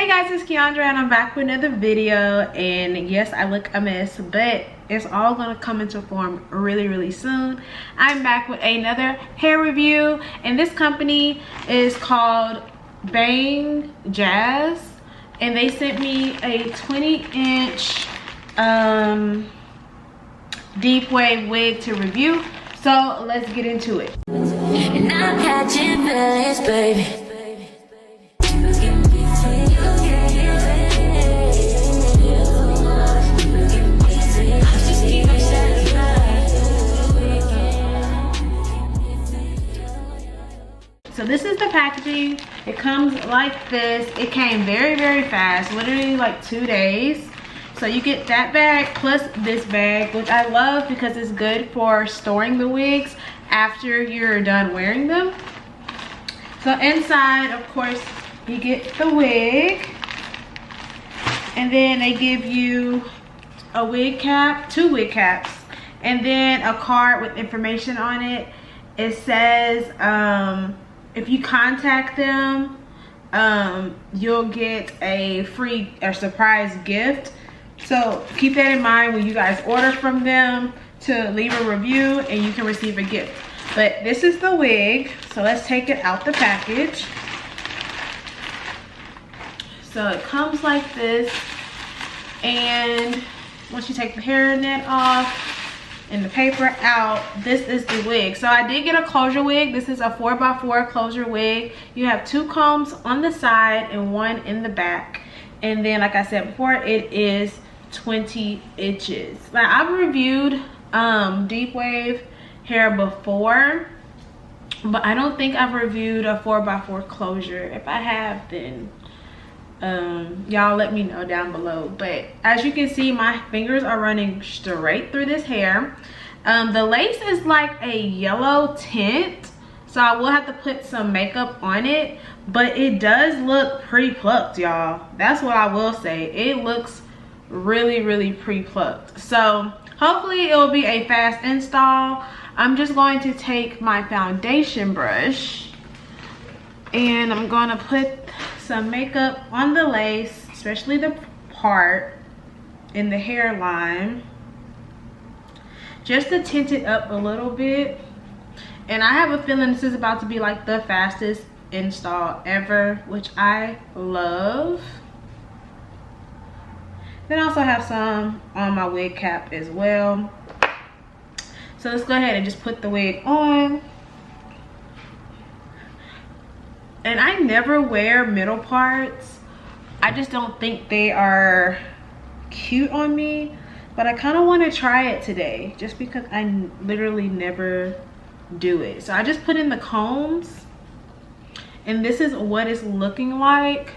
Hey guys, it's Keandra and I'm back with another video. And yes, I look a mess, but it's all gonna come into form really soon. I'm back with another hair review, and this company is called Bangjazz, and they sent me a 20-inch deep wave wig to review. So let's get into it. And I'm catching feelings, baby. So this is the packaging. It comes like this. It came very fast, literally like 2 days. So you get that bag plus this bag, which I love because it's good for storing the wigs after you're done wearing them. So inside, of course, you get the wig, and then they give you a wig cap, 2 wig caps, and then a card with information on it. It says if you contact them, you'll get a free or surprise gift. So keep that in mind when you guys order from them, to leave a review and you can receive a gift. But this is the wig, so let's take it out the package. So it comes like this, and once you take the hairnet off and the paper out, this is the wig. So I did get a closure wig. This is a 4x4 closure wig. You have 2 combs on the side and 1 in the back, and then like I said before, it is 20 inches. Like, I've reviewed deep wave hair before, but I don't think I've reviewed a 4x4 closure. If I have, then y'all let me know down below. But as you can see, my fingers are running straight through this hair. The lace is like a yellow tint, so I will have to put some makeup on it, but it does look pre-plucked, y'all. That's what I will say. It looks really pre-plucked. So hopefully it will be a fast install. I'm just going to take my foundation brush and I'm gonna put some makeup on the lace, especially the part in the hairline, just to tint it up a little bit. And I have a feeling this is about to be like the fastest install ever, which I love. Then I also have some on my wig cap as well. So let's go ahead and just put the wig on. And I never wear middle parts. I just don't think they are cute on me. But I kind of want to try it today, just because I literally never do it. So I just put in the combs, and this is what it's looking like.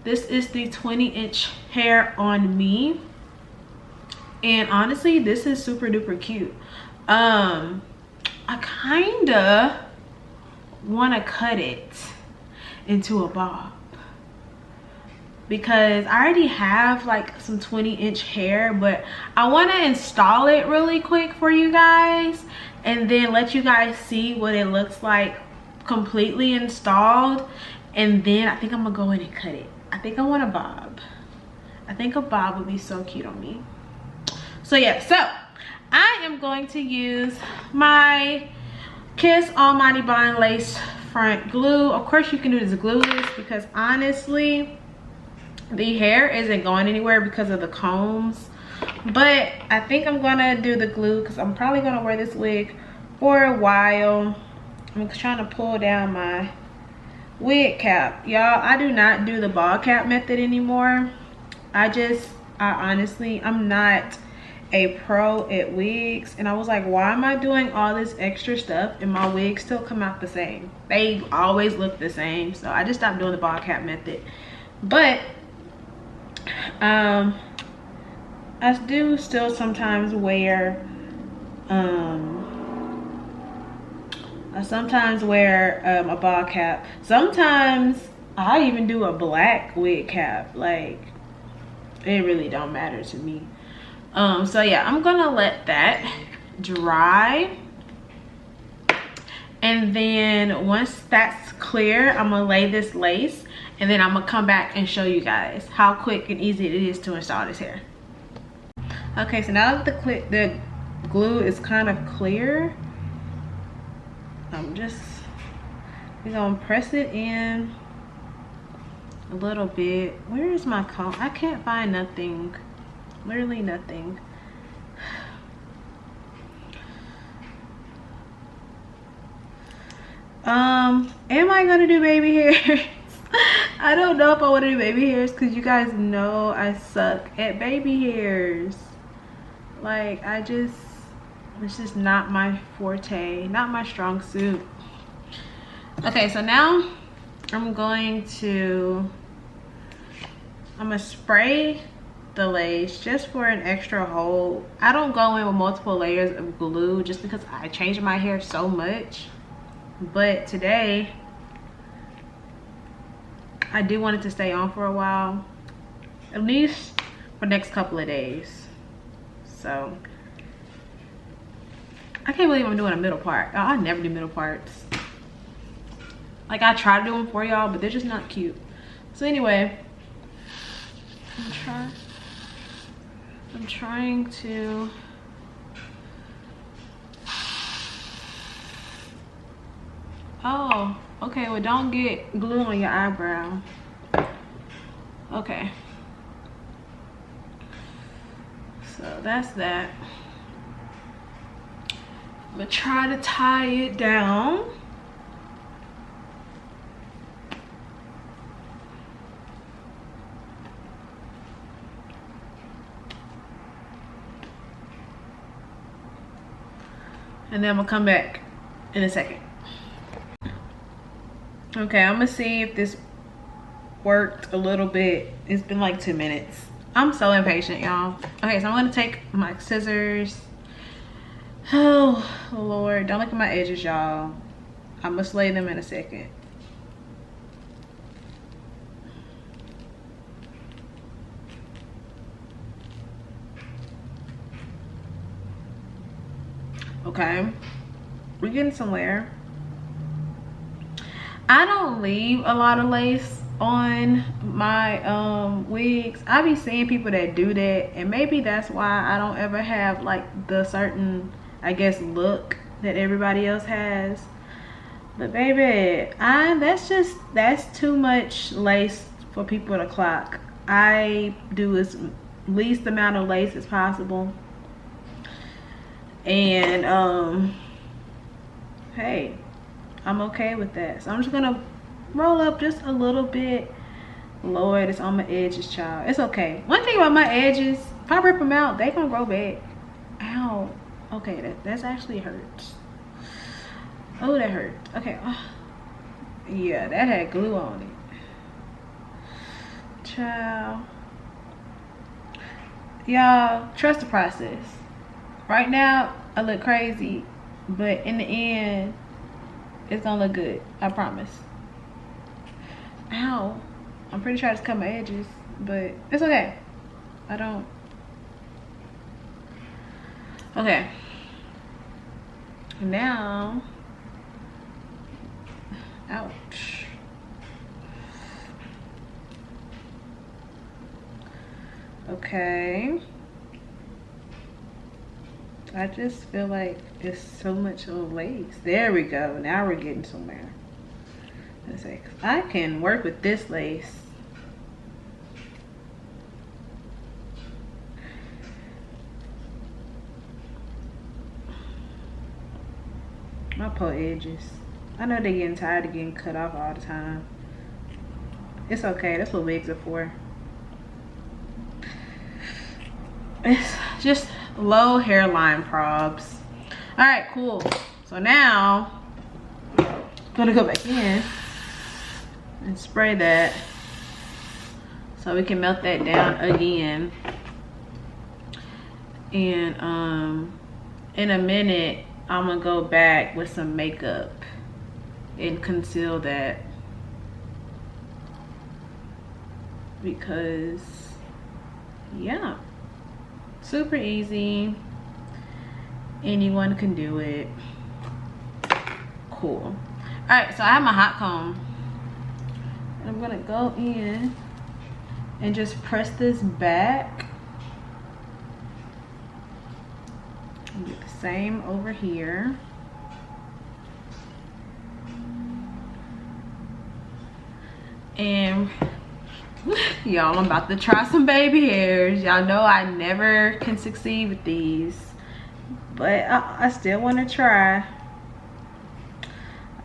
This is the 20-inch hair on me, and honestly, this is super duper cute. I kinda want to cut it into a bob, because I already have like some 20-inch hair, but I want to install it really quick for you guys and then let you guys see what it looks like completely installed. And then I think I'm gonna go in and cut it. I think I want a bob. I think a bob would be so cute on me. So yeah, so I am going to use my Kiss Almighty Bond Lace Front Glue. Of course you can do this glueless, because honestly the hair isn't going anywhere because of the combs. But I think I'm gonna do the glue because I'm probably gonna wear this wig for a while. I'm trying to pull down my wig cap, y'all. I do not do the ball cap method anymore. I honestly, I'm not a pro at wigs, and I was like, why am I doing all this extra stuff and my wigs still come out the same? They always look the same. So I just stopped doing the ball cap method. But I do still sometimes wear a ball cap. Sometimes I even do a black wig cap. Like, it really don't matter to me. So yeah, I'm gonna let that dry, and then once that's clear, I'm gonna lay this lace and then I'm gonna come back and show you guys how quick and easy it is to install this hair. Okay, so now that the glue is kind of clear, we're gonna press it in a little bit. Where is my comb? I can't find nothing, literally nothing. Am I gonna do baby hairs? I don't know if I want to do baby hairs because you guys know I suck at baby hairs. Like, it's just not my forte, not my strong suit. Okay, so now I'm gonna spray the lace just for an extra hold. I don't go in with multiple layers of glue just because I change my hair so much. But today, I do want it to stay on for a while, at least for the next couple of days. So, I can't believe I'm doing a middle part. I never do middle parts. Like, I try to do them for y'all, but they're just not cute. So anyway, I'm trying to oh, okay, well, don't get glue on your eyebrow. Okay, so that's that. I'm gonna try to tie it down. And then I'm gonna come back in a second. Okay, I'm gonna see if this worked a little bit. It's been like 2 minutes. I'm so impatient, y'all. Okay, so I'm gonna take my scissors. Oh, Lord, don't look at my edges, y'all. I'm gonna slay them in a second. Okay, we're getting somewhere. I don't leave a lot of lace on my wigs. I be seeing people that do that, and maybe that's why I don't ever have like the certain, I guess, look that everybody else has. But baby, that's too much lace for people to clock. I do as least amount of lace as possible. And hey, I'm okay with that. So I'm just gonna roll up just a little bit. Lord, it's on my edges, child. It's okay. One thing about my edges, if I rip them out, they gonna grow back. Ow. Okay, that's actually hurts. Oh, that hurt. Okay. Yeah, that had glue on it. Child. Y'all, trust the process. Right now, I look crazy, but in the end, it's gonna look good. I promise. Ow. I'm pretty sure I just cut my edges, but it's okay. I don't. Okay. Now, ouch. Okay. I just feel like it's so much lace. There we go. Now we're getting somewhere. Let's see. I can work with this lace. My poor edges. I know they're getting tired of getting cut off all the time. It's okay. That's what wigs are for. It's just low hairline probs. All right, cool. So now I'm gonna go back in and spray that so we can melt that down again. And in a minute I'm gonna go back with some makeup and conceal that, because yeah, super easy, anyone can do it. Cool. All right, so I have my hot comb I'm gonna go in and just press this back. And do the same over here. And y'all, I'm about to try some baby hairs. Y'all know I never can succeed with these, but I still want to try.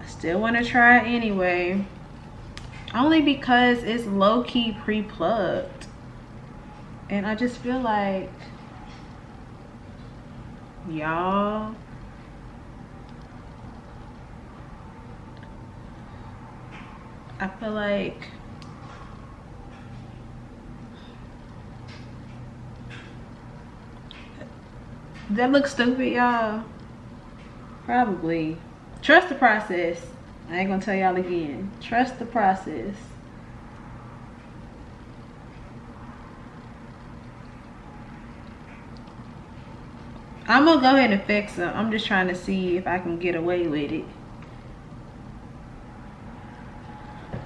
I still want to try anyway, only because it's low-key pre-plugged, and I just feel like, y'all, I feel like that looks stupid, y'all. Probably. Trust the process. I ain't gonna tell y'all again. Trust the process. I'm gonna go ahead and fix them. I'm just trying to see if I can get away with it.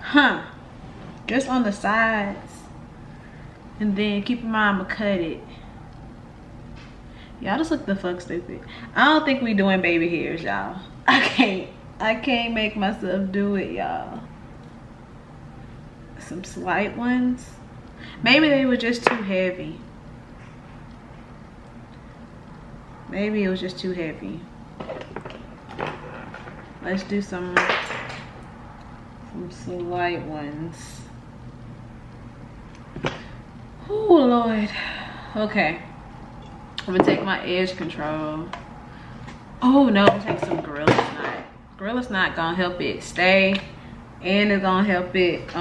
Huh. Just on the sides. And then keep in mind, I'm gonna cut it. Y'all just look the fuck stupid. I don't think we doing baby hairs, y'all. I can't make myself do it, y'all. Some slight ones. Maybe they were just too heavy. Maybe it was just too heavy. Let's do some slight ones. Oh Lord. Okay. I'm gonna take my edge control. Oh no, I'm gonna take some Gorilla Snot. Gorilla Snot gonna help it stay, and it's gonna help it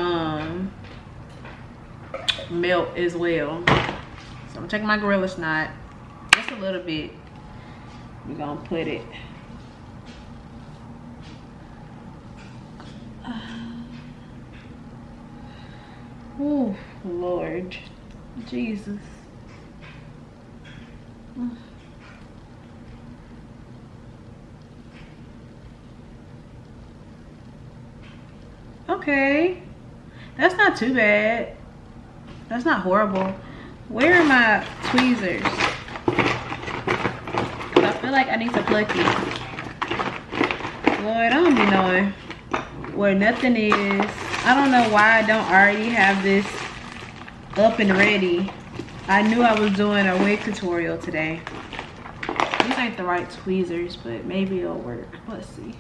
melt as well. So I'm gonna take my Gorilla Snot, just a little bit. We're gonna put it. Oh Lord Jesus. Okay, that's not too bad. That's not horrible. Where are my tweezers? I feel like I need to pluck it. Lord, I don't be knowing where nothing is. I don't know why I don't already have this up and ready. I knew I was doing a wig tutorial today. These ain't the right tweezers, but maybe it'll work. Let's see.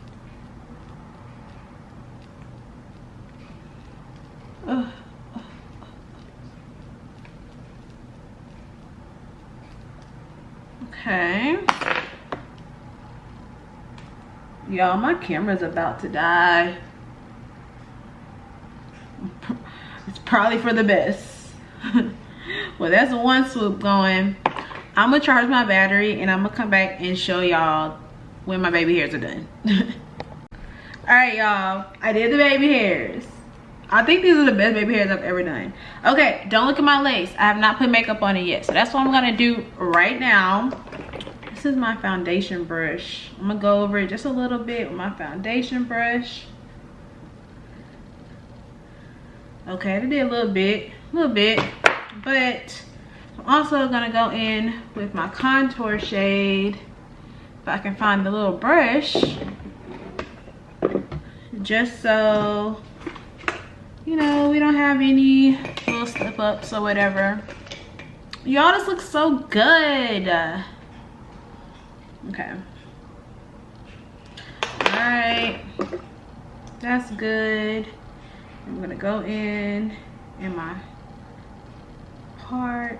Okay. Y'all, my camera's about to die. It's probably for the best. Well, that's one swoop going. I'm gonna charge my battery and I'm gonna come back and show y'all when my baby hairs are done. All right, y'all, I did the baby hairs. I think these are the best baby hairs I've ever done. Okay, don't look at my lace. I have not put makeup on it yet, so that's what I'm gonna do right now. This is my foundation brush. I'm gonna go over it just a little bit with my foundation brush. Okay, I did a little bit, but I'm also gonna go in with my contour shade, if I can find the little brush, just so, you know, we don't have any little slip ups or whatever. Y'all, this looks so good. Okay. All right, that's good. I'm gonna go in my part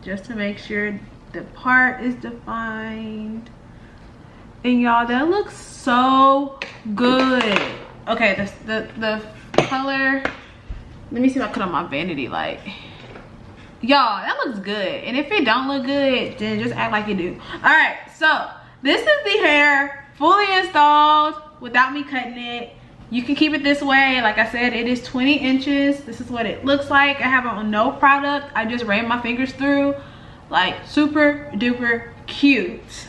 just to make sure the part is defined. And y'all, that looks so good. Okay, the color, let me see if I put on my vanity light. Y'all, that looks good. And if it don't look good, then just act like you do. All right, so this is the hair fully installed without me cutting it. You can keep it this way. Like I said, it is 20 inches. This is what it looks like. I have on no product. I just ran my fingers through. Like, super duper cute.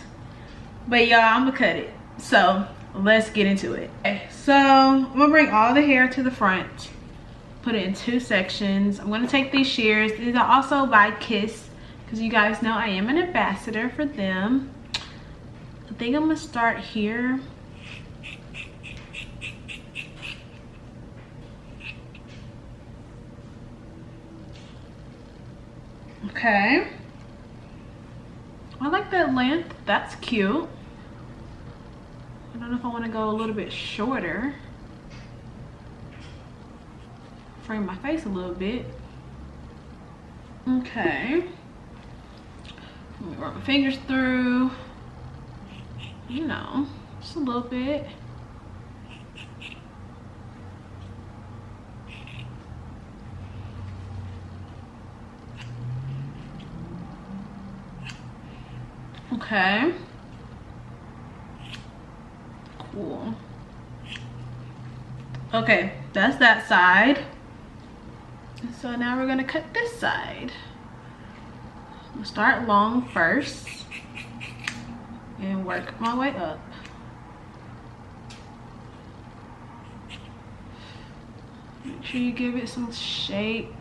But y'all, I'm gonna cut it. So let's get into it. Okay, so I'm gonna bring all the hair to the front, put it in 2 sections. I'm gonna take these shears. These are also by Kiss, because you guys know I am an ambassador for them. I think I'm gonna start here. Okay, I like that length. That's cute. I don't know if I want to go a little bit shorter. Frame my face a little bit. Okay. Let me run my fingers through. You know, just a little bit. Okay. Cool. Okay, that's that side. So now we're gonna cut this side. We'll start long first and work my way up. Make sure you give it some shape,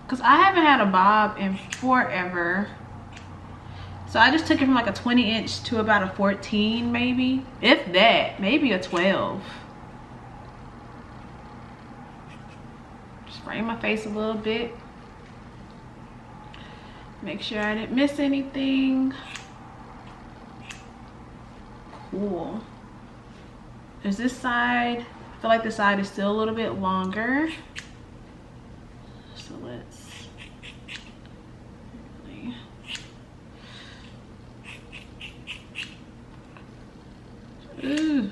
because I haven't had a bob in forever. So I just took it from like a 20-inch to about a 14, maybe, if that, maybe a 12. Just frame my face a little bit. Make sure I didn't miss anything. Cool. There's this side. I feel like the side is still a little bit longer. So let's ooh,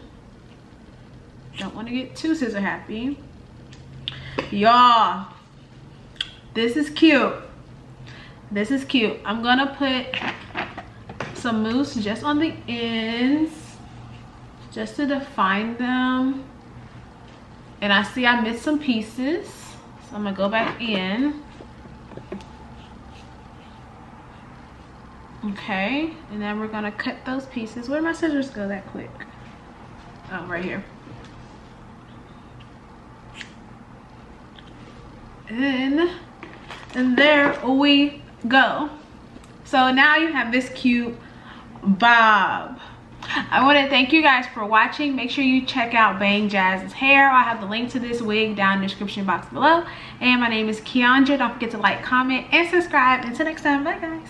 don't want to get too scissor happy. Y'all, this is cute. This is cute. I'm gonna put some mousse just on the ends, just to define them. And I see I missed some pieces, so I'm gonna go back in. Okay, and then we're gonna cut those pieces. Where did my scissors go that quick? Oh, right here. And there we go. So now you have this cute bob. I want to thank you guys for watching. Make sure you check out Bangjazz's hair. I'll have the link to this wig down in the description box below. And my name is Keandra. Don't forget to like, comment, and subscribe. Until next time, bye guys.